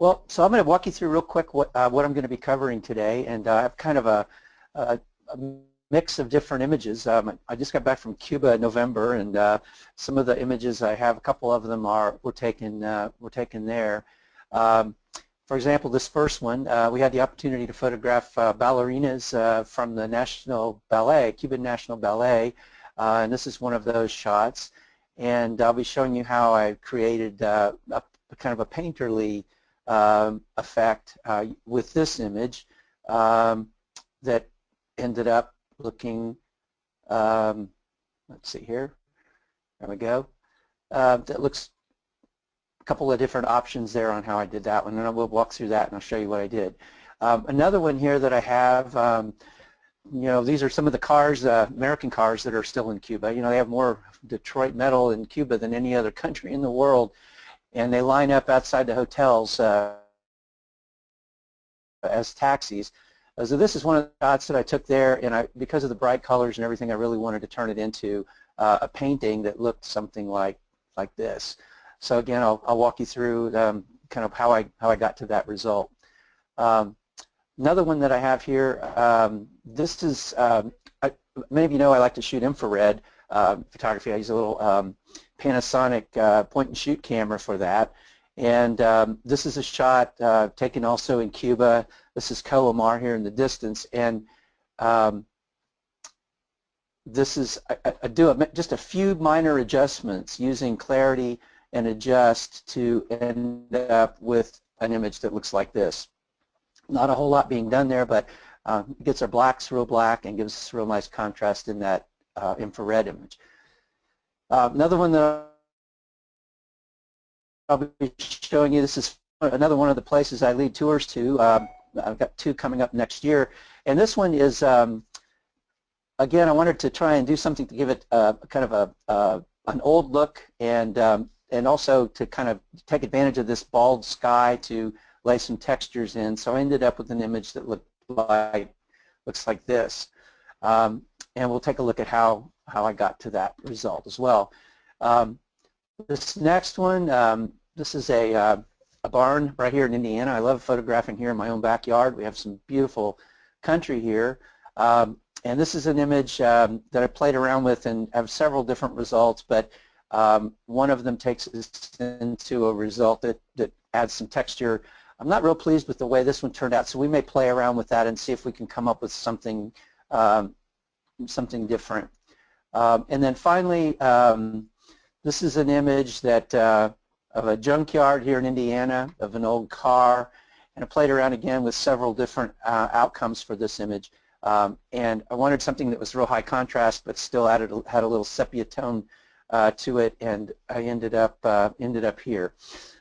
Well, so I'm going to walk you through real quick what I'm going to be covering today, and I have kind of a mix of different images. I just got back from Cuba in November, and some of the images I have, a couple of them were taken there. For example, this first one, we had the opportunity to photograph ballerinas from the National Ballet, Cuban National Ballet, and this is one of those shots. And I'll be showing you how I created a kind of a painterly effect with this image that ended up looking, let's see here, there we go, that looks a couple of different options there on how I did that one, and I will walk through that and I'll show you what I did. Another one here that I have, you know, these are some of the cars, American cars that are still in Cuba. You know, they have more Detroit metal in Cuba than any other country in the world, and they line up outside the hotels as taxis. So this is one of the shots that I took there, and because of the bright colors and everything, I really wanted to turn it into a painting that looked something like this. So again, I'll walk you through kind of how I got to that result. Another one that I have here, this is, many of you know I like to shoot infrared photography. I use a little Panasonic point-and-shoot camera for that. And this is a shot taken also in Cuba. This is Colomar here in the distance. And this is, I do just a few minor adjustments using clarity and adjust to end up with an image that looks like this. Not a whole lot being done there, but it gets our blacks real black and gives us real nice contrast in that infrared image. Another one that I'll be showing you, this is another one of the places I lead tours to. I've got two coming up next year, and this one is, again, I wanted to try and do something to give it kind of an old look, and also to kind of take advantage of this bald sky to lay some textures in. So I ended up with an image that looks like this, and we'll take a look at how I got to that result as well. This next one, this is a barn right here in Indiana. I love photographing here in my own backyard. We have some beautiful country here, and this is an image that I played around with and have several different results, but one of them takes us into a result that adds some texture. I'm not real pleased with the way this one turned out, so we may play around with that and see if we can come up with something something different. And then finally, this is an image that of a junkyard here in Indiana of an old car, and I played around again with several different outcomes for this image. And I wanted something that was real high contrast, but still had a little sepia tone to it, and I ended up here.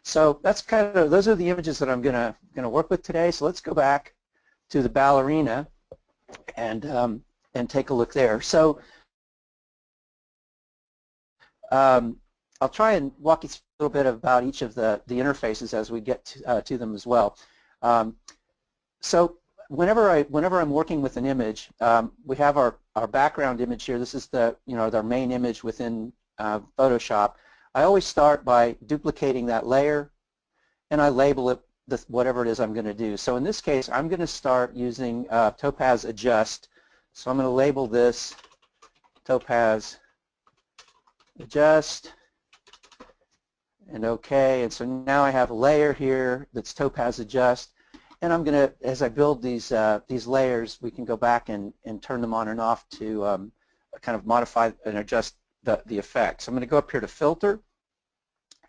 So that's kind of, those are the images that I'm gonna work with today. So let's go back to the ballerina and take a look there. So I'll try and walk you through a little bit about each of the interfaces as we get to them as well. So whenever I'm working with an image, we have our background image here. This is our main image within Photoshop. I always start by duplicating that layer, and I label it whatever it is I'm going to do. So in this case, I'm going to start using Topaz Adjust. So I'm going to label this Topaz Adjust, and OK. And so now I have a layer here that's Topaz Adjust, and I'm going to, as I build these layers, we can go back and turn them on and off to kind of modify and adjust the effect. So I'm going to go up here to Filter,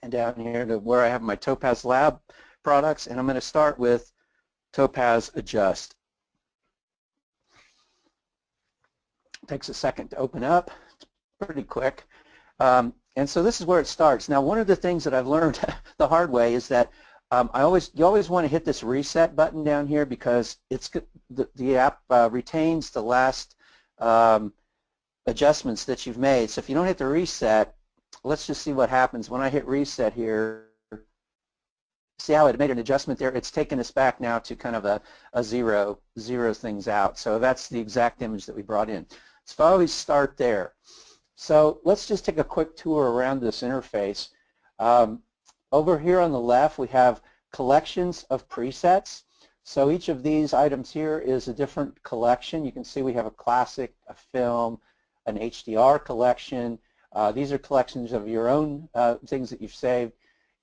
and down here to where I have my Topaz Lab products, and I'm going to start with Topaz Adjust. It takes a second to open up. It's pretty quick. And so this is where it starts. Now, one of the things that I've learned the hard way is that you always want to hit this reset button down here, because the app retains the last adjustments that you've made. So if you don't hit the reset, let's just see what happens when I hit reset here. See how it made an adjustment there? It's taken us back now to kind of a zero things out. So that's the exact image that we brought in. So I always start there. So let's just take a quick tour around this interface. Over here on the left, we have collections of presets. So each of these items here is a different collection. You can see we have a classic, a film, an HDR collection. These are collections of your own things that you've saved.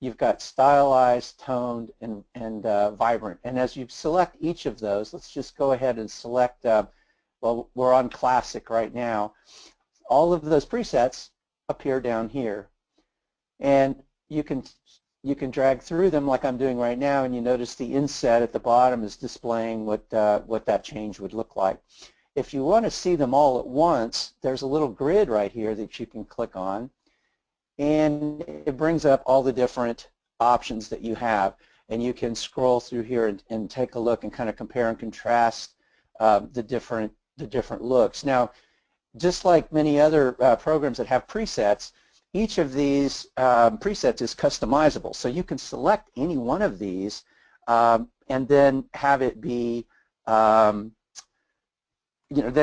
You've got stylized, toned, and vibrant. And as you select each of those, let's just go ahead and select, well, we're on classic right now. All of those presets appear down here. And you can drag through them like I'm doing right now, and you notice the inset at the bottom is displaying what that change would look like. If you want to see them all at once, there's a little grid right here that you can click on, and it brings up all the different options that you have, and you can scroll through here and take a look and kind of compare and contrast the different looks. Now, just like many other programs that have presets, each of these presets is customizable, so you can select any one of these and then have it be, then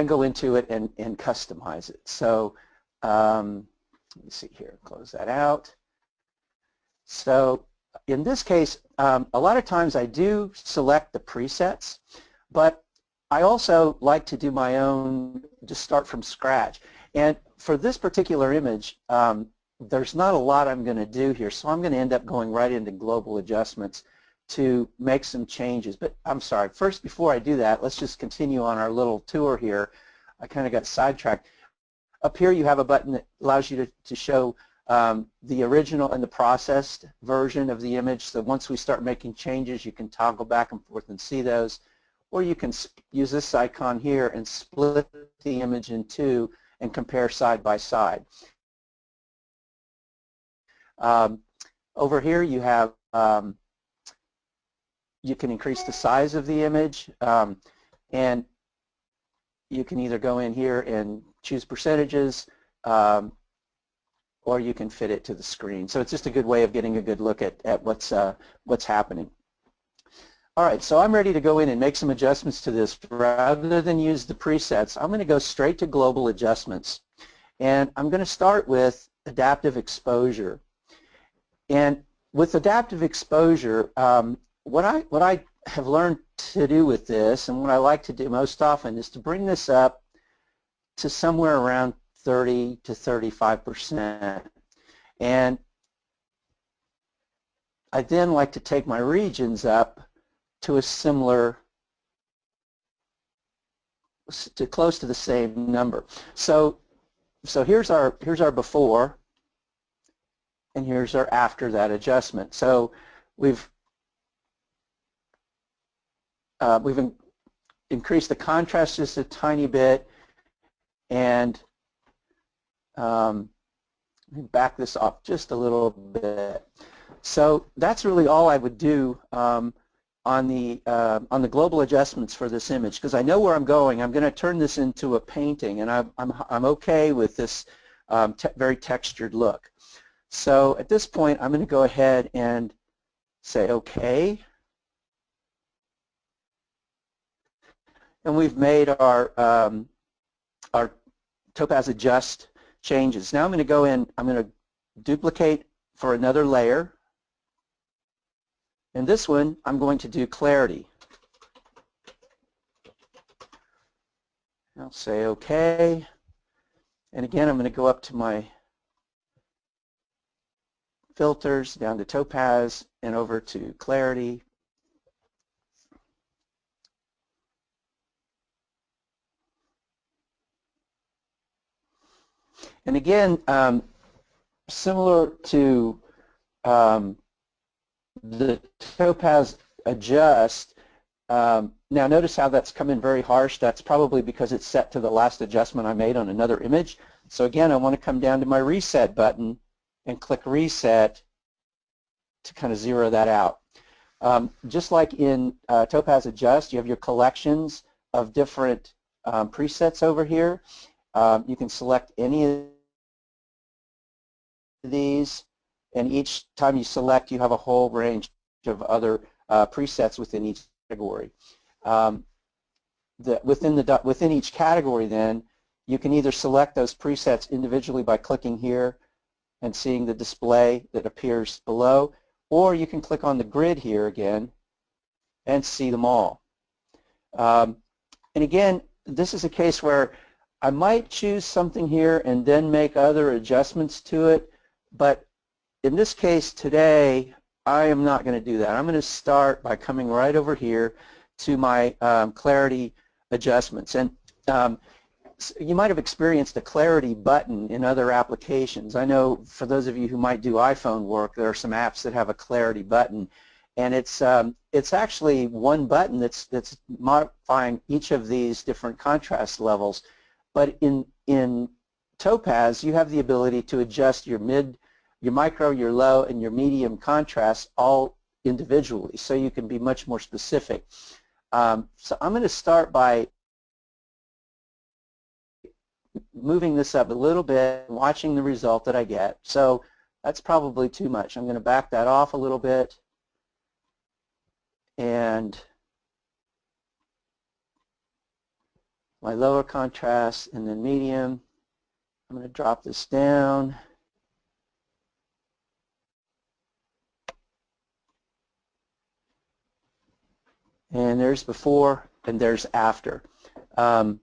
go into it and customize it. So let me see here, close that out. So in this case, a lot of times I do select the presets, but I also like to do my own, just start from scratch. And for this particular image, there's not a lot I'm going to do here, so I'm going to end up going right into global adjustments to make some changes. But I'm sorry, first, before I do that, let's just continue on our little tour here. I kind of got sidetracked. Up here you have a button that allows you to show the original and the processed version of the image. So once we start making changes, you can toggle back and forth and see those. Or you can use this icon here and split the image in two and compare side by side. Over here you have, you can increase the size of the image, and you can either go in here and choose percentages, or you can fit it to the screen. So it's just a good way of getting a good look at what's happening. All right, so I'm ready to go in and make some adjustments to this. Rather than use the presets, I'm going to go straight to global adjustments. And I'm going to start with adaptive exposure. And with adaptive exposure, what I have learned to do with this, and what I like to do most often, is to bring this up to somewhere around 30 to 35%. And I then like to take my regions up to a similar, to close to the same number. So here's our before, and here's our after that adjustment. So we've increased the contrast just a tiny bit, and back this off just a little bit. So that's really all I would do on the global adjustments for this image, because I know where I'm going. I'm going to turn this into a painting, and I'm okay with this very textured look. So at this point, I'm going to go ahead and say OK. And we've made our Topaz Adjust changes. Now I'm going to go in, I'm going to duplicate for another layer. And this one, I'm going to do clarity. I'll say OK. And again, I'm going to go up to my filters, down to Topaz, and over to clarity. And again, similar to the Topaz Adjust, now notice how that's come in very harsh. That's probably because it's set to the last adjustment I made on another image. So again, I want to come down to my Reset button and click Reset to kind of zero that out. Just like in Topaz Adjust, you have your collections of different presets over here. You can select any of these, and each time you select, you have a whole range of other presets within each category. Within each category, then, you can either select those presets individually by clicking here and seeing the display that appears below, or you can click on the grid here again and see them all. And again, this is a case where I might choose something here and then make other adjustments to it, but in this case today, I am not going to do that. I'm going to start by coming right over here to my clarity adjustments. And you might have experienced a clarity button in other applications. I know for those of you who might do iPhone work, there are some apps that have a clarity button, and it's actually one button that's modifying each of these different contrast levels. But in Topaz, you have the ability to adjust your mid, your micro, your low, and your medium contrast all individually, so you can be much more specific. So I'm going to start by moving this up a little bit and watching the result that I get. So that's probably too much. I'm going to back that off a little bit, and my lower contrast and then medium. I'm going to drop this down. And there's before and there's after. Let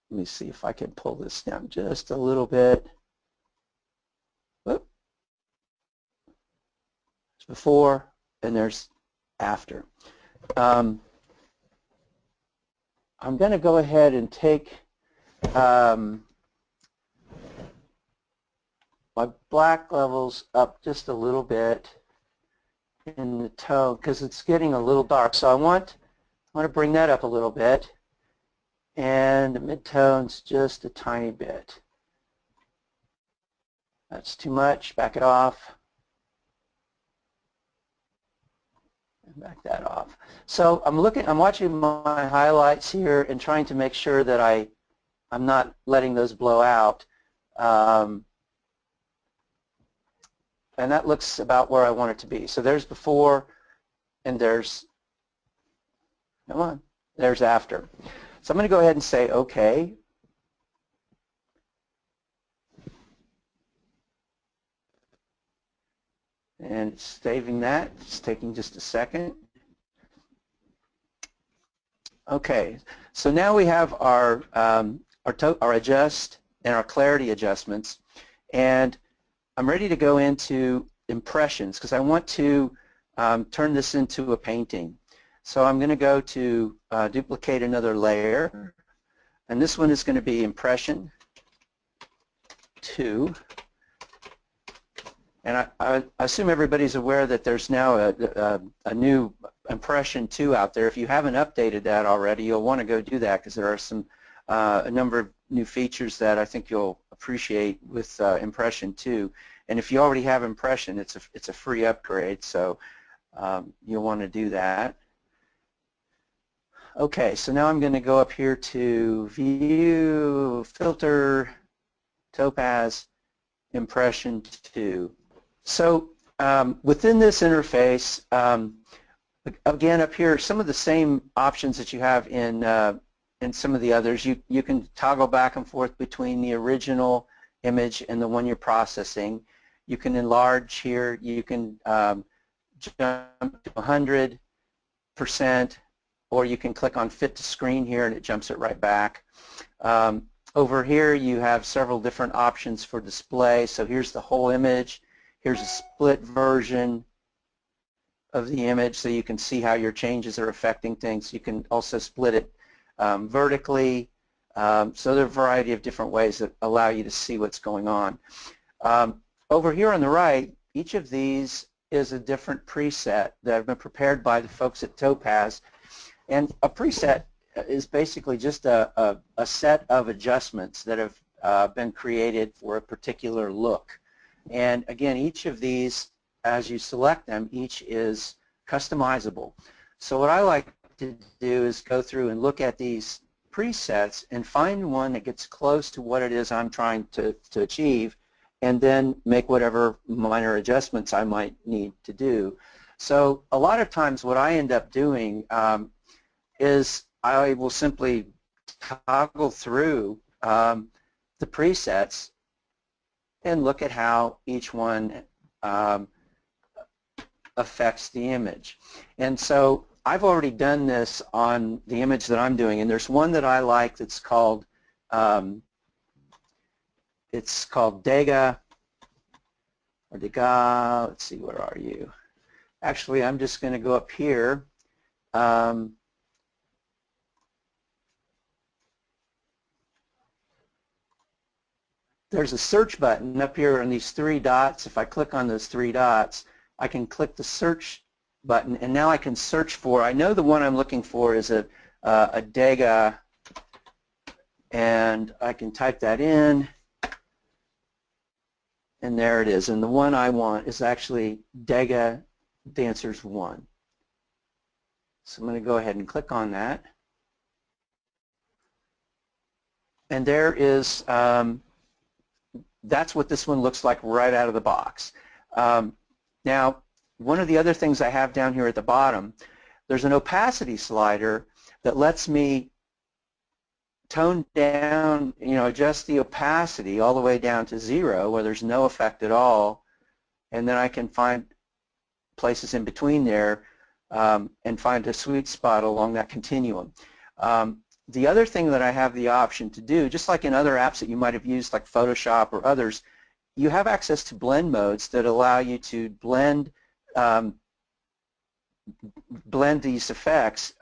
me see if I can pull this down just a little bit. Whoop. There's before and there's after. I'm going to go ahead and take my black levels up just a little bit in the tone because it's getting a little dark. So I want to bring that up a little bit, and the mid-tones just a tiny bit. That's too much. Back it off. And back that off. So I'm watching my highlights here and trying to make sure that I'm not letting those blow out. And that looks about where I want it to be. So there's before, and there's, come on, there's after. So I'm going to go ahead and say OK. And it's saving that. It's taking just a second. Okay, so now we have our adjust and our clarity adjustments, and I'm ready to go into impressions because I want to turn this into a painting. So I'm going to go to duplicate another layer, and this one is going to be impression 2. And I assume everybody's aware that there's now a new impression 2 out there. If you haven't updated that already, you'll want to go do that because there are a number of new features that I think you'll appreciate with impression 2. And if you already have impression, it's a free upgrade, so you'll want to do that. Okay, so now I'm going to go up here to View, Filter, Topaz Impression 2. So within this interface, again up here, some of the same options that you have in some of the others. You can toggle back and forth between the original image and the one you're processing. You can enlarge here. You can jump to 100%, or you can click on Fit to Screen here and it jumps it right back. Over here you have several different options for display. So here's the whole image. Here's a split version of the image so you can see how your changes are affecting things. You can also split it vertically. So there are a variety of different ways that allow you to see what's going on. Over here on the right, each of these is a different preset that have been prepared by the folks at Topaz. And a preset is basically just a set of adjustments that have been created for a particular look. And again, each of these, as you select them, each is customizable. So what I like to do is go through and look at these presets and find one that gets close to what it is I'm trying to achieve, and then make whatever minor adjustments I might need to do. So a lot of times what I end up doing is I will simply toggle through the presets and look at how each one affects the image. And so I've already done this on the image that I'm doing, and there's one that I like that's called Dega, or Dega, let's see, where are you? Actually, I'm just going to go up here. There's a search button up here on these three dots. If I click on those three dots, I can click the search button, and now I can search for, I know the one I'm looking for is a Dega, and I can type that in, and there it is. And the one I want is actually Dega Dancers 1. So I'm going to go ahead and click on that. And there is, that's what this one looks like right out of the box. Now, one of the other things I have down here at the bottom, there's an opacity slider that lets me tone down, adjust the opacity all the way down to 0 where there's no effect at all, and then I can find places in between there and find a sweet spot along that continuum. The other thing that I have the option to do, just like in other apps that you might have used like Photoshop or others, you have access to blend modes that allow you to blend these effects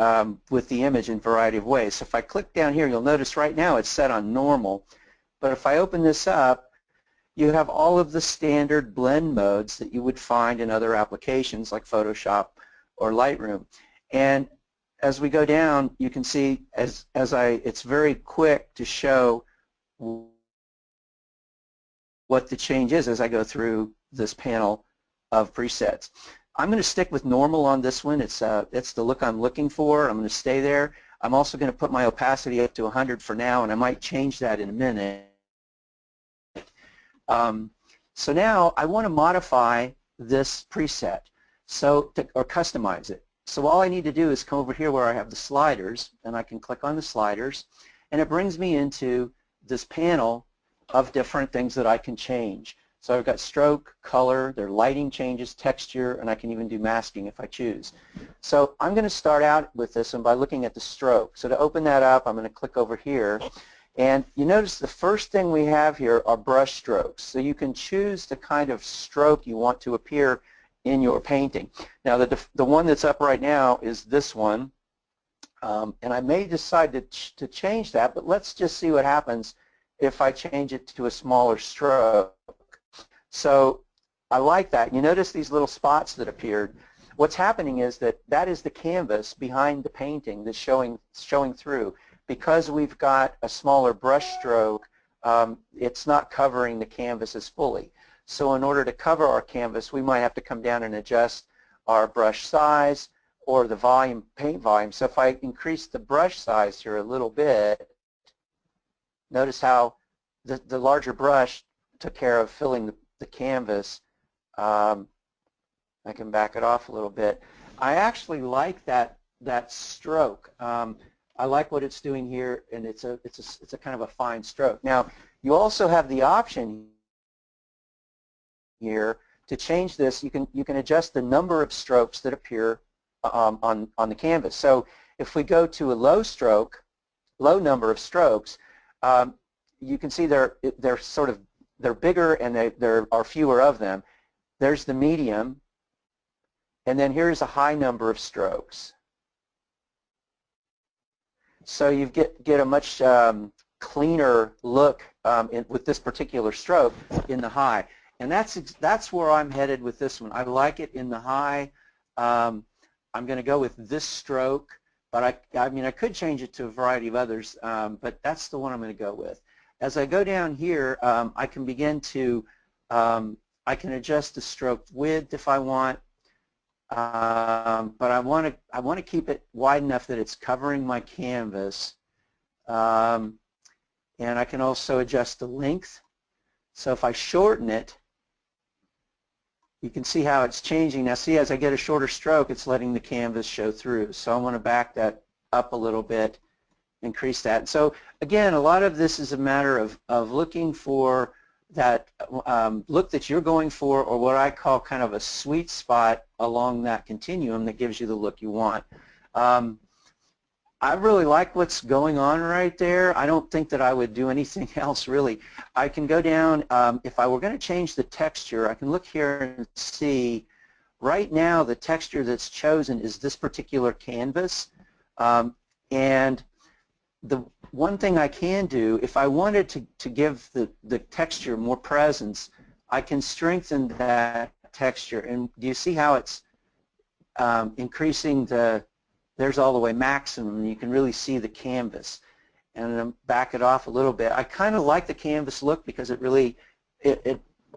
with the image in a variety of ways. So if I click down here, you'll notice right now it's set on normal, but if I open this up, you have all of the standard blend modes that you would find in other applications like Photoshop or Lightroom. And as we go down, you can see it's very quick to show what the change is as I go through this panel of presets. I'm going to stick with normal on this one. It's the look I'm looking for. I'm going to stay there. I'm also going to put my opacity up to 100 for now, and I might change that in a minute. So now I want to modify this preset or customize it. So all I need to do is come over here where I have the sliders, and I can click on the sliders, and it brings me into this panel of different things that I can change. So I've got stroke, color, there are lighting changes, texture, and I can even do masking if I choose. So I'm going to start out with this one by looking at the stroke. So to open that up, I'm going to click over here, and you notice the first thing we have here are brush strokes. So you can choose the kind of stroke you want to appear in your painting. Now the one that's up right now is this one, and I may decide to change that, but let's just see what happens if I change it to a smaller stroke. So I like that. You notice these little spots that appeared. What's happening is that is the canvas behind the painting that's showing through. Because we've got a smaller brush stroke, it's not covering the canvas as fully. So in order to cover our canvas, we might have to come down and adjust our brush size or the volume, paint volume. So if I increase the brush size here a little bit, notice how the larger brush took care of filling the canvas. I can back it off a little bit. I actually like that stroke. I like what it's doing here, and it's a kind of a fine stroke. Now, you also have the option here to change this. You can adjust the number of strokes that appear on the canvas. So if we go to a low number of strokes, you can see they're bigger and there are fewer of them. There's the medium, and then here's a high number of strokes. So you get a much cleaner look with this particular stroke in the high, and that's where I'm headed with this one. I like it in the high. I'm going to go with this stroke, but I mean I could change it to a variety of others, but that's the one I'm going to go with. As I go down here, I can begin to I can adjust the stroke width if I want. But I want to keep it wide enough that it's covering my canvas, and I can also adjust the length. So if I shorten it, you can see how it's changing. Now see, as I get a shorter stroke, it's letting the canvas show through. So I want to back that up a little bit, increase that. So again, a lot of this is a matter of looking for look that you're going for, or what I call kind of a sweet spot along that continuum that gives you the look you want. I really like what's going on right there. I don't think that I would do anything else really. I can go down, if I were going to change the texture, I can look here and see right now the texture that's chosen is this particular canvas. And the one thing I can do, if I wanted to give the texture more presence, I can strengthen that texture. And do you see how it's increasing there's all the way maximum, and you can really see the canvas. And then back it off a little bit. I kind of like the canvas look because it really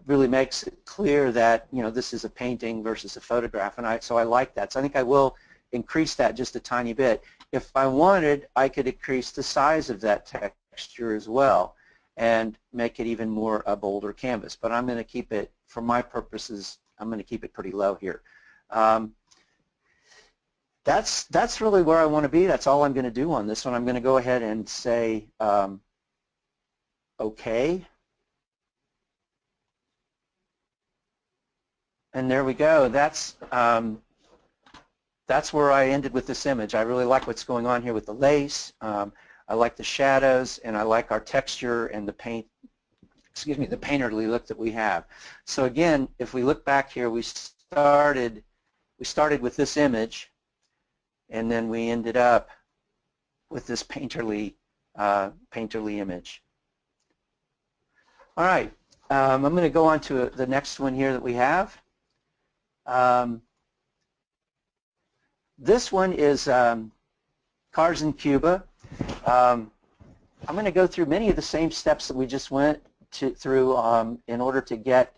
makes it clear that, you know, this is a painting versus a photograph, and so I like that. So I think I will increase that just a tiny bit. If I wanted, I could increase the size of that texture as well and make it even more a bolder canvas. But I'm going to keep it, for my purposes, I'm going to keep it pretty low here. That's really where I want to be. That's all I'm going to do on this one. I'm going to go ahead and say OK. And there we go. That's where I ended with this image. I really like what's going on here with the lace. I like the shadows, and I like our texture and the the painterly look that we have. So again, if we look back here, we started with this image, and then we ended up with this painterly image. All right, I'm going to go on to the next one here that we have. This one is Cars in Cuba. I'm going to go through many of the same steps that we just went through in order to get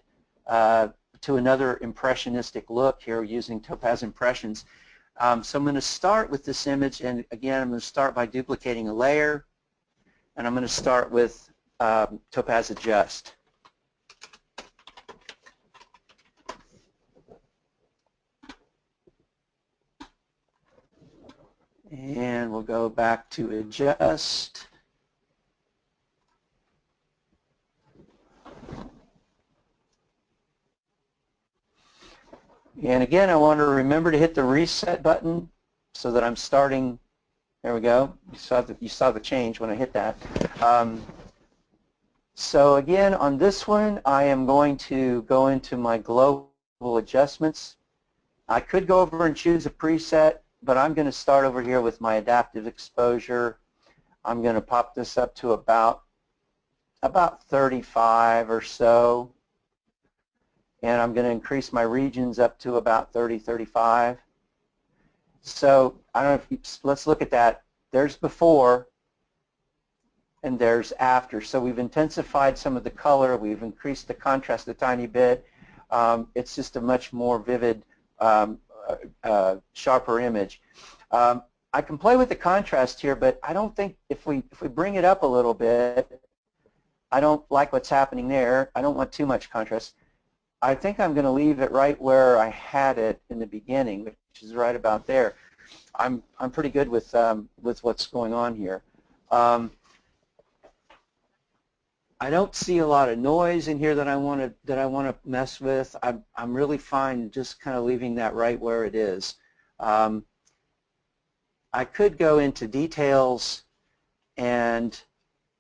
to another impressionistic look here using Topaz Impressions. So I'm going to start with this image, and again I'm going to start by duplicating a layer, and I'm going to start with Topaz Adjust. And we'll go back to Adjust. And again, I want to remember to hit the reset button so that I'm starting. There we go. You saw the change when I hit that. So again, on this one, I am going to go into my global adjustments. I could go over and choose a preset, but I'm going to start over here with my adaptive exposure. I'm going to pop this up to about 35 or so. And I'm going to increase my regions up to about 30, 35. So I don't know if let's look at that. There's before and there's after. So we've intensified some of the color. We've increased the contrast a tiny bit. It's just a much more vivid, sharper image. I can play with the contrast here, but I don't think if we bring it up a little bit, I don't like what's happening there. I don't want too much contrast. I think I'm going to leave it right where I had it in the beginning, which is right about there. I'm pretty good with what's going on here. I don't see a lot of noise in here that I want to mess with. I'm really fine just kind of leaving that right where it is. I could go into details, and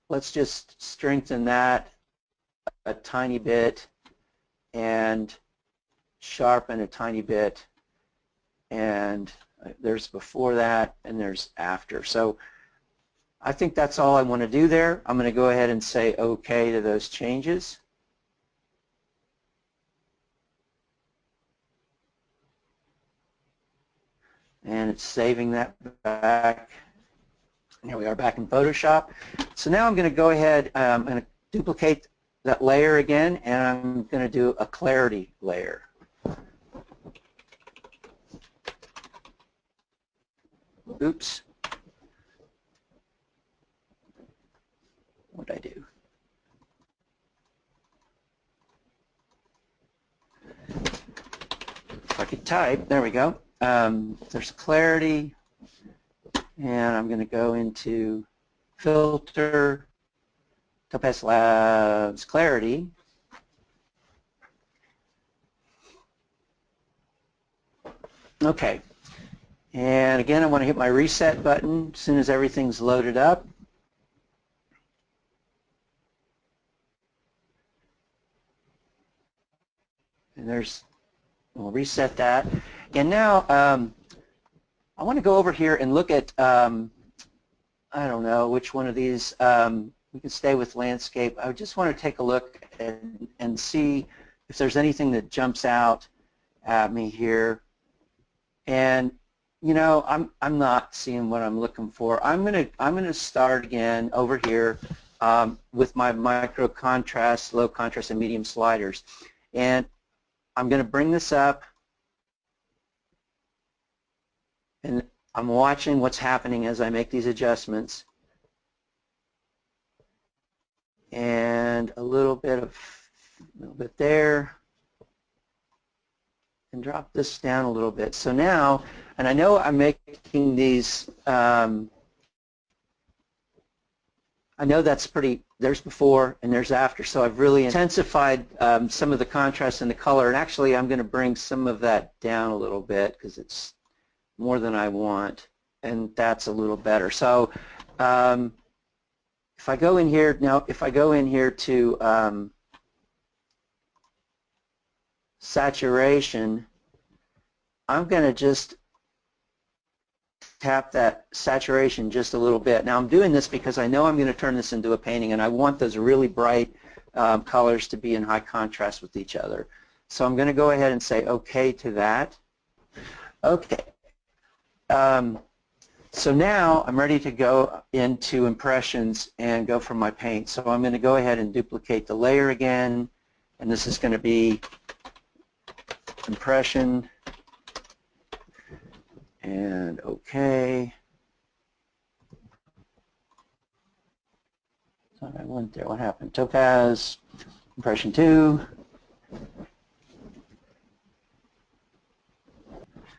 let's just strengthen that a tiny bit and sharpen a tiny bit, and there's before that and there's after. So I think that's all I want to do there. I'm going to go ahead and say OK to those changes. And it's saving that back. Here we are back in Photoshop. So now I'm going to go ahead, I'm going to duplicate that layer again, and I'm going to do a clarity layer. Oops. What did I do? If I could type, there we go. There's clarity, and I'm going to go into Filter, Topaz Labs Clarity, Okay, and again I want to hit my reset button as soon as everything's loaded up. And we'll reset that. And now I want to go over here and look at, I don't know which one of these, we can stay with landscape. I just want to take a look and see if there's anything that jumps out at me here. And you know, I'm not seeing what I'm looking for. I'm gonna start again over here with my micro contrast, low contrast, and medium sliders, and I'm going to bring this up, and I'm watching what's happening as I make these adjustments, and a little bit there, and drop this down a little bit. So now, and I know I'm making these, I know that's pretty, there's before and there's after, so I've really intensified some of the contrast and the color, and actually I'm going to bring some of that down a little bit because it's more than I want, and that's a little better. So if I go in here, now if I go in here to saturation, I'm going to just tap that saturation just a little bit. Now I'm doing this because I know I'm going to turn this into a painting, and I want those really bright colors to be in high contrast with each other. So I'm going to go ahead and say OK to that. Okay. So now I'm ready to go into impressions and go from my paint. So I'm going to go ahead and duplicate the layer again, and this is going to be impression. And OK. Thought I went there. What happened? Topaz Impression 2.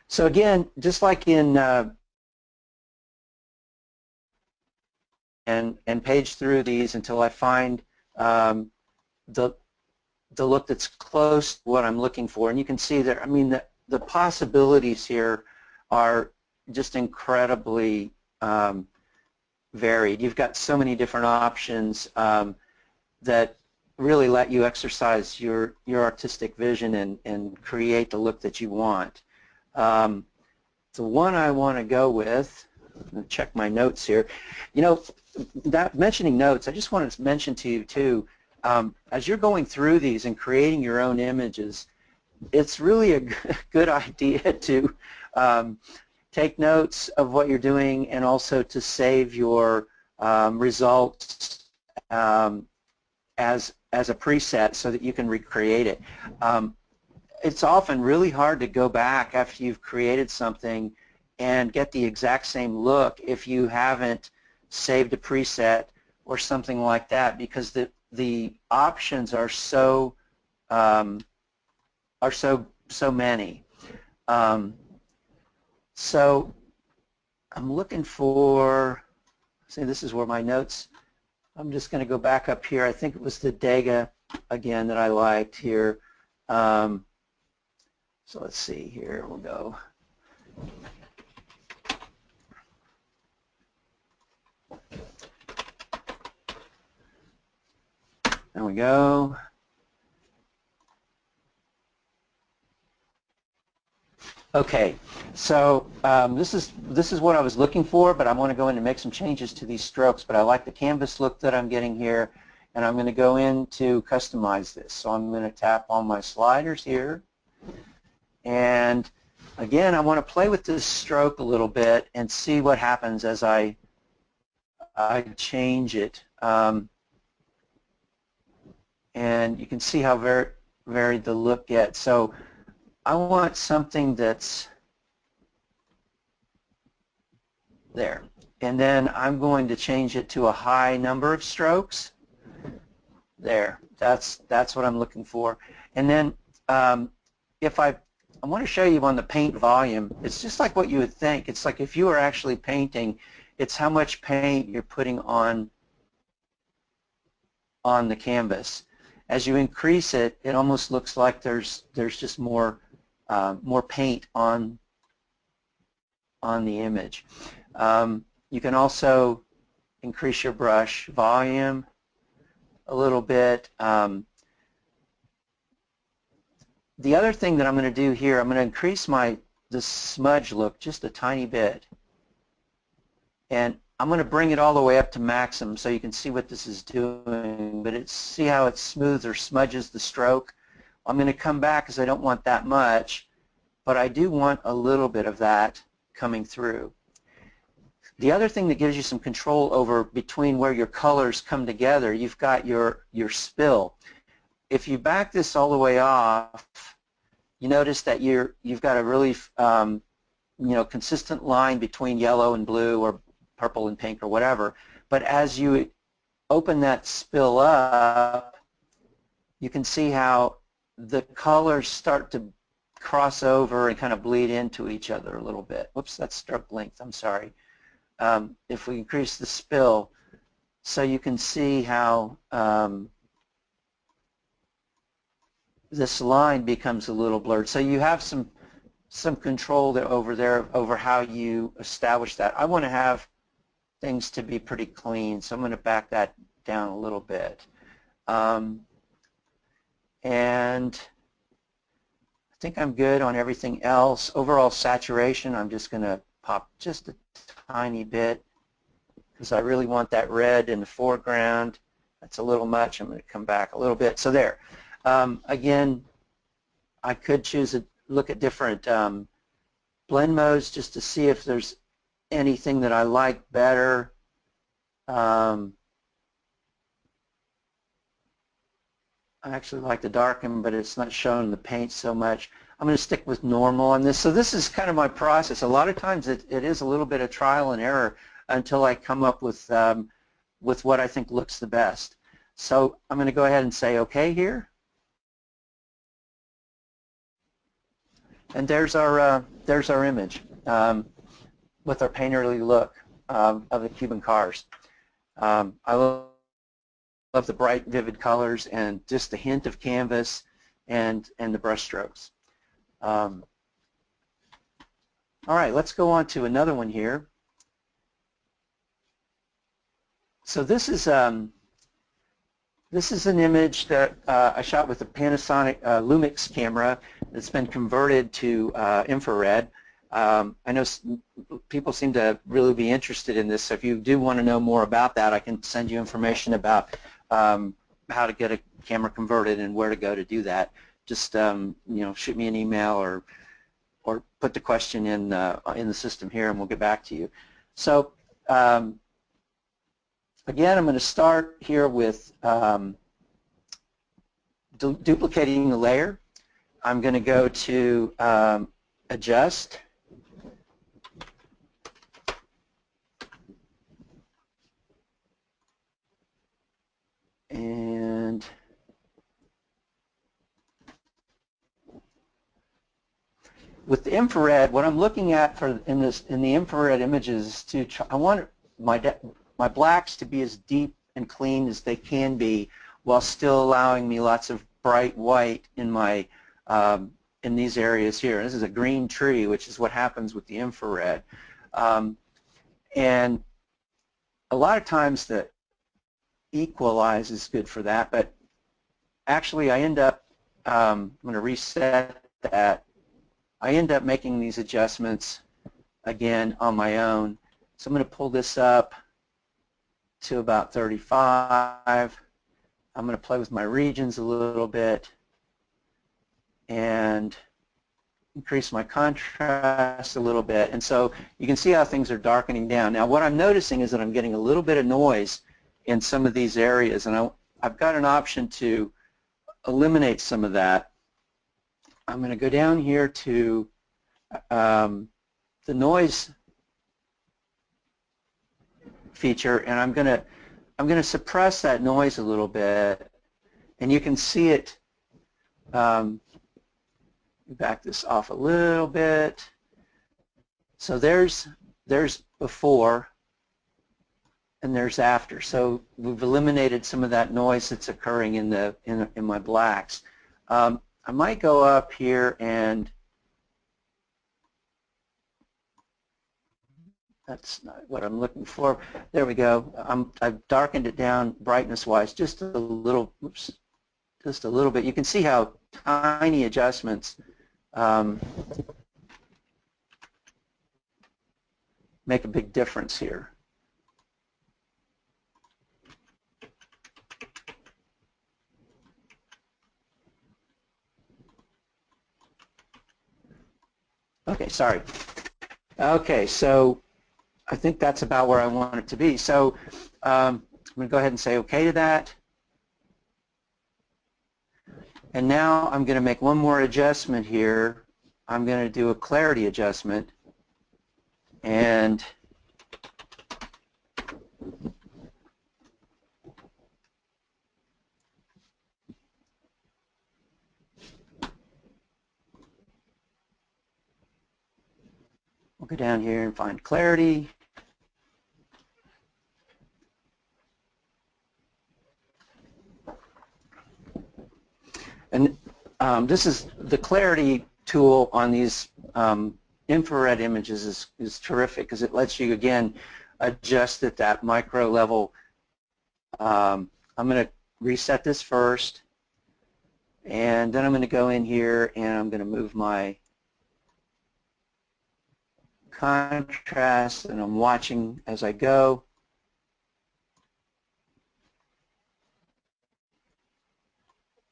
So again, just like in and page through these until I find the look that's close to what I'm looking for. And you can see that, I mean, the possibilities here are just incredibly varied. You've got so many different options that really let you exercise your artistic vision and create the look that you want. The one I want to go with, I'm going to check my notes here. You know, that mentioning notes, I just wanted to mention to you too, as you're going through these and creating your own images, it's really a good idea to take notes of what you're doing and also to save your results as a preset so that you can recreate it. It's often really hard to go back after you've created something and get the exact same look if you haven't saved a preset or something like that, because the options are so many. So I'm looking for, see, this is where my notes, I'm just going to go back up here. I think it was the Dega again that I liked here. So let's see here, we'll go. There we go. Okay, so this is what I was looking for, but I want to go in and make some changes to these strokes. But I like the canvas look that I'm getting here, and I'm going to go in to customize this. So I'm going to tap on my sliders here, and again, I want to play with this stroke a little bit and see what happens as I change it. And you can see how varied the look gets. So I want something that's there. And then I'm going to change it to a high number of strokes. There. That's what I'm looking for. And then if I want to show you on the paint volume, it's just like what you would think. It's like if you were actually painting, it's how much paint you're putting on the canvas. As you increase it, it almost looks like there's just more paint on on the image. You can also increase your brush volume a little bit. The other thing that I'm going to do here, I'm going to increase the smudge look just a tiny bit. And I'm going to bring it all the way up to maximum so you can see what this is doing. But see how it smooths or smudges the stroke? I'm going to come back because I don't want that much, but I do want a little bit of that coming through. The other thing that gives you some control over between where your colors come together, you've got your spill. If you back this all the way off, you notice that you've got a really consistent line between yellow and blue or purple and pink or whatever. But as you open that spill up, you can see how the colors start to cross over and kind of bleed into each other a little bit. Whoops, that's stroke length, I'm sorry. If we increase the spill, so you can see how this line becomes a little blurred. So you have some control over there over how you establish that. I want to have things to be pretty clean, so I'm going to back that down a little bit. And I think I'm good on everything else. Overall saturation, I'm just going to pop just a tiny bit because I really want that red in the foreground. That's a little much. I'm going to come back a little bit. So there. Again, I could look at different blend modes just to see if there's anything that I like better. I actually like the darken, but it's not showing the paint so much. I'm going to stick with normal on this. So this is kind of my process. A lot of times it is a little bit of trial and error until I come up with what I think looks the best. So I'm going to go ahead and say OK here. And there's our image with our painterly look of the Cuban cars. I love the bright, vivid colors and just a hint of canvas and the brush strokes. All right, let's go on to another one here. So this is an image that I shot with a Panasonic Lumix camera that's been converted to infrared. I know people seem to really be interested in this, so if you do want to know more about that, I can send you information about how to get a camera converted and where to go to do that. Just shoot me an email or put the question in the system here, and we'll get back to you. So again, I'm going to start here with duplicating the layer. I'm going to go to Adjust. And with the infrared, what I'm looking at in the infrared images is I want my blacks to be as deep and clean as they can be, while still allowing me lots of bright white in my in these areas here. This is a green tree, which is what happens with the infrared. And a lot of times the equalize is good for that, but actually I end up, I'm going to reset that. I end up making these adjustments again on my own. So I'm going to pull this up to about 35. I'm going to play with my regions a little bit and increase my contrast a little bit. And so you can see how things are darkening down. Now what I'm noticing is that I'm getting a little bit of noise in some of these areas, and I've got an option to eliminate some of that. I'm going to go down here to the noise feature, and I'm going to suppress that noise a little bit, and you can see it. Back this off a little bit. So there's before and there's after. So we've eliminated some of that noise that's occurring in my blacks. I might go up here and That's not what I'm looking for. There we go. I've darkened it down brightness-wise just a little. Oops, just a little bit. You can see how tiny adjustments make a big difference here. Okay, sorry. Okay, so I think that's about where I want it to be. So I'm going to go ahead and say OK to that. And now I'm going to make one more adjustment here. I'm going to do a clarity adjustment. And we'll go down here and find clarity. And this is the clarity tool on these infrared images is terrific because it lets you, again, adjust at that micro level. I'm going to reset this first, and then I'm going to go in here and I'm going to move my contrast, and I'm watching as I go.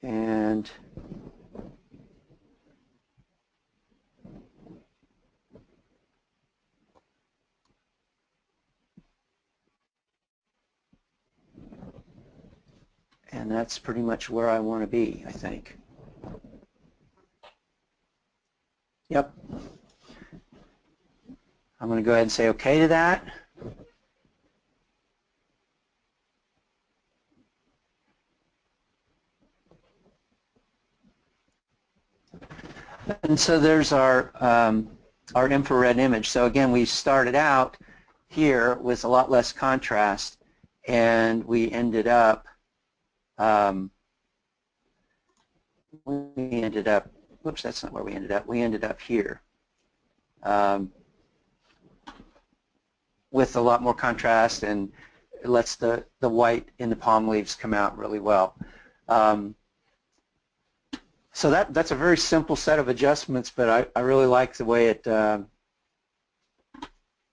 And that's pretty much where I want to be, I think. Yep. I'm going to go ahead and say OK to that. And so there's our infrared image. So again, we started out here with a lot less contrast, and we ended up whoops, that's not where we ended up. We ended up here with a lot more contrast, and it lets the white in the palm leaves come out really well. So that's a very simple set of adjustments, but I really like the way it the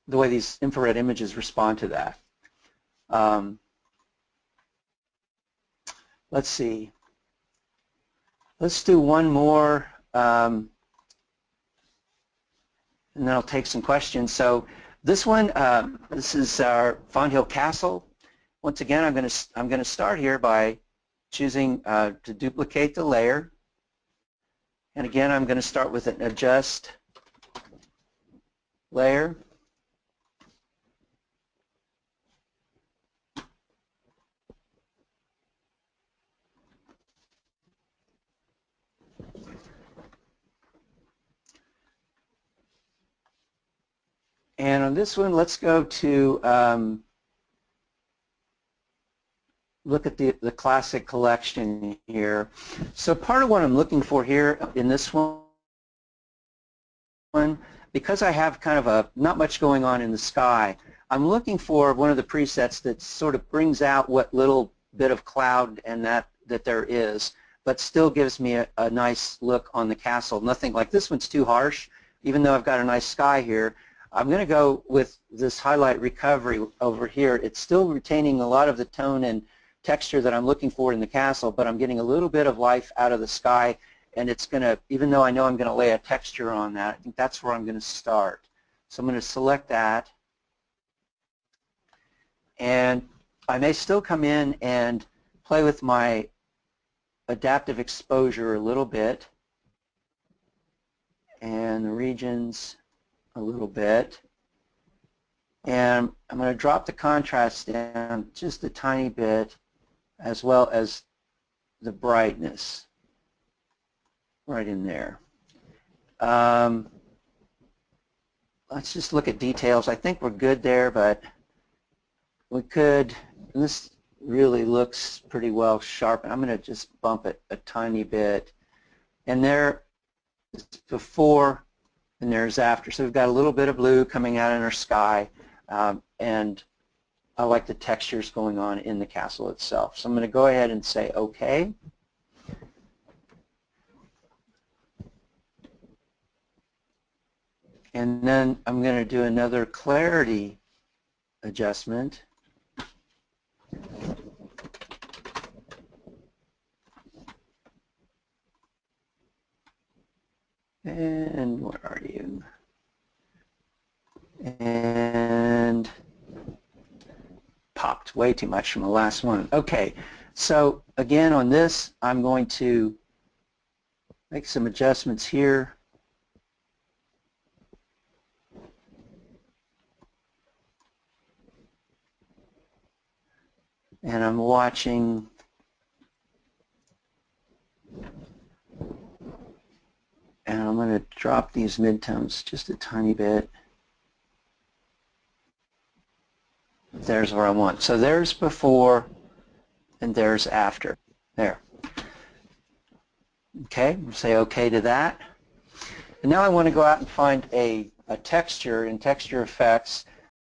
way these infrared images respond to that. Let's see. Let's do one more, and then I'll take some questions. So this one, this is our Fawn Hill Castle. Once again, I'm going to start here by choosing to duplicate the layer. And again, I'm going to start with an adjust layer. And on this one, let's go to look at the classic collection here. So part of what I'm looking for here in this one, because I have kind of not much going on in the sky, I'm looking for one of the presets that sort of brings out what little bit of cloud and that there is, but still gives me a nice look on the castle. Nothing like this one's too harsh, even though I've got a nice sky here. I'm going to go with this highlight recovery over here. It's still retaining a lot of the tone and texture that I'm looking for in the castle, but I'm getting a little bit of life out of the sky, and it's going to, even though I know I'm going to lay a texture on that, I think that's where I'm going to start. So I'm going to select that, and I may still come in and play with my adaptive exposure a little bit, and the regions a little bit, and I'm going to drop the contrast down just a tiny bit, as well as the brightness right in there. Let's just look at details. I think we're good there, but we could, this really looks pretty well sharp, and I'm going to just bump it a tiny bit. And there is before and there's after. So we've got a little bit of blue coming out in our sky. and I like the textures going on in the castle itself. So I'm going to go ahead and say OK. And then I'm going to do another clarity adjustment. And where are you? And popped way too much from the last one. Okay, so again on this, I'm going to make some adjustments here. And I'm watching and I'm going to drop these midtones just a tiny bit. There's where I want. So there's before and there's after. There. Okay, we'll say OK to that. And now I want to go out and find a texture in Texture Effects